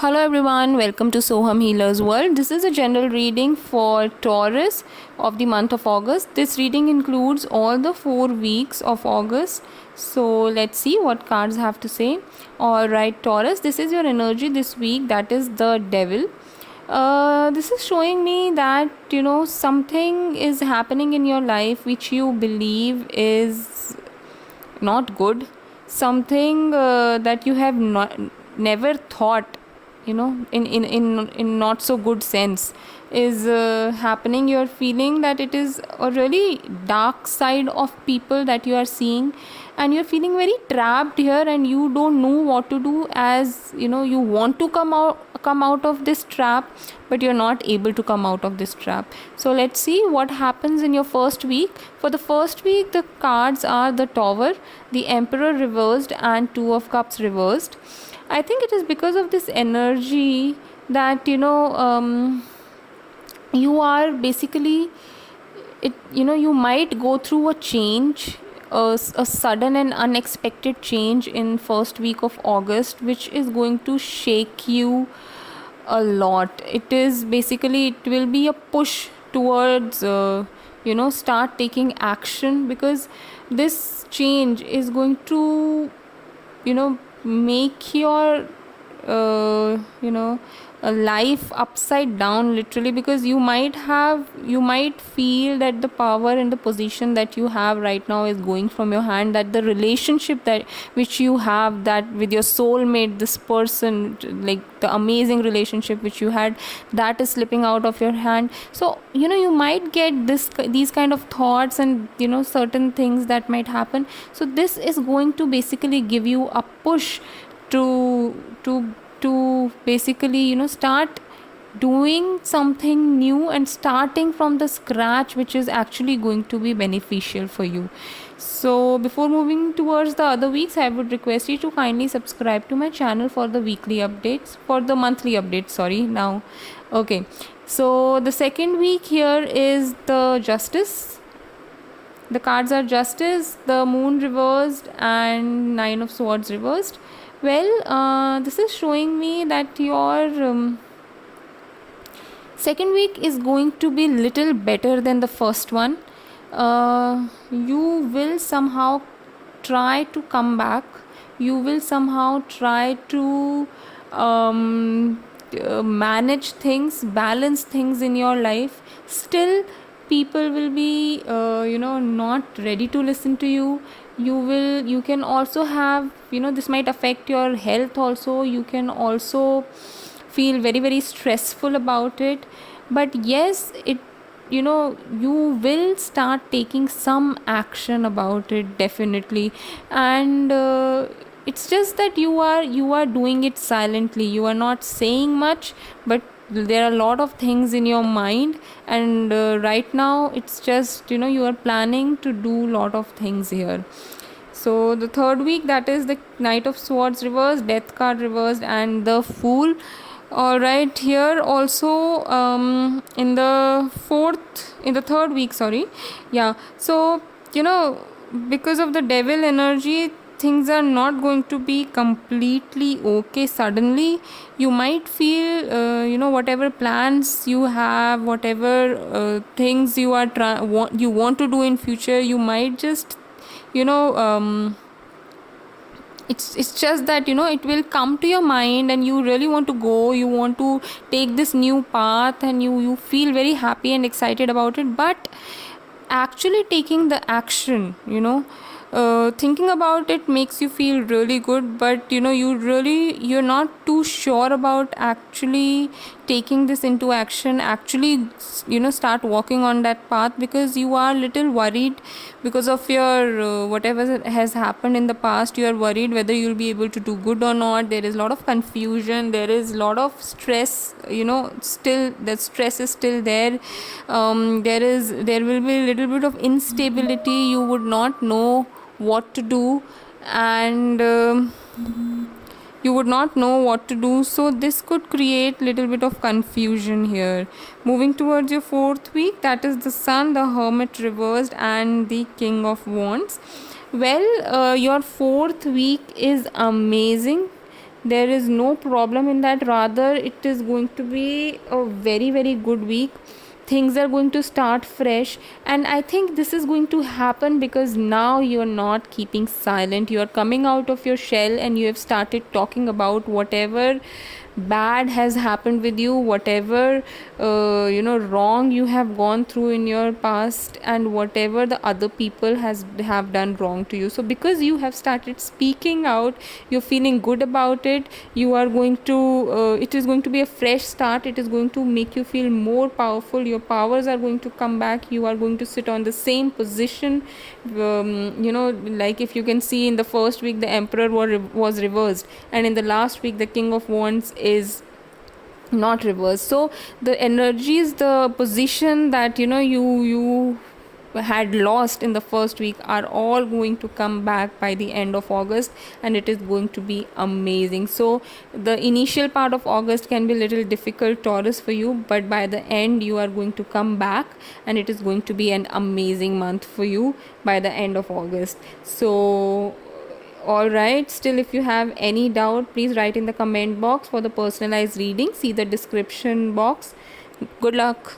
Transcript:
Hello everyone, welcome to Soham Healer's World. This is a general reading for Taurus of the month of August. This reading includes all the 4 weeks of August. So let's see what cards have to say. Alright, Taurus, this is your energy this week, that is the devil. This is showing me that something is happening in your life which you believe is not good, something that you have never thought in not so good sense is happening. You're feeling that it is a really dark side of people that you are seeing, and you're feeling very trapped here, and you don't know what to do. As you want to come out of this trap, but you're not able to come out of this trap. So let's see what happens in your first week. For the first week, the cards are the Tower, the Emperor reversed, and Two of Cups reversed. I think it is because of this energy that you are basically you might go through a change, a sudden and unexpected change in first week of August, which is going to shake you a lot. It is basically, it will be a push towards start taking action, because this change is going to make your a life upside down, literally, because you might feel that the power and the position that you have right now is going from your hand, that the relationship that which you have, that with your soulmate, this person, like the amazing relationship which you had, that is slipping out of your hand. So you might get these kind of thoughts, and certain things that might happen. So this is going to basically give you a push to basically start doing something new and starting from the scratch, which is actually going to be beneficial for you. So before moving towards the other weeks, I would request you to kindly subscribe to my channel for the weekly updates, for the monthly updates, sorry. Now, okay, so the second week here is the Justice. The cards are Justice, the Moon reversed, and Nine of Swords reversed. Well, this is showing me that your second week is going to be little better than the first one. You will somehow try to come back. You will somehow try to manage things, balance things in your life. Still, people will be not ready to listen to you. You can also have, this might affect your health also. You can also feel very very stressful about it, but yes, it you will start taking some action about it, definitely. And it's just that you are doing it silently. You are not saying much, but there are a lot of things in your mind, and right now it's just you are planning to do lot of things here. So the third week, that is the Knight of Swords reversed, Death card reversed, and the Fool. All right, here also in the third week, sorry, yeah. So because of the devil energy, things are not going to be completely okay suddenly. You might feel whatever plans you have, whatever things you are you want to do in future, you might just it's just that it will come to your mind, and you really want to go, you want to take this new path, and you feel very happy and excited about it. But actually taking the action, thinking about it makes you feel really good, but you're not too sure about actually taking this into action, actually start walking on that path, because you are little worried because of your whatever has happened in the past. You are worried whether you'll be able to do good or not. There is a lot of confusion, there is a lot of stress, still the stress is still there. There will be a little bit of instability. You would not know what to do, and you would not know what to do. So this could create little bit of confusion here. Moving towards your fourth week, that is the Sun, the Hermit reversed, and the King of Wands. Well, your fourth week is amazing. There is no problem in that. Rather, it is going to be a very, very good week. Things are going to start fresh, and I think this is going to happen because now you are not keeping silent. You are coming out of your shell and you have started talking about whatever bad has happened with you, whatever wrong you have gone through in your past, and whatever the other people have done wrong to you. So because you have started speaking out, you're feeling good about it. You are going to it is going to be a fresh start. It is going to make you feel more powerful. Your powers are going to come back. You are going to sit on the same position. Like if you can see, in the first week the emperor was reversed, and in the last week the king of wands is not reversed. So the energies, the position that you had lost in the first week are all going to come back by the end of August, and it is going to be amazing. So the initial part of August can be a little difficult, Taurus, for you, but by the end you are going to come back, and it is going to be an amazing month for you by the end of August. So all right, still if you have any doubt, please write in the comment box. For the personalized reading, see the description box. Good luck.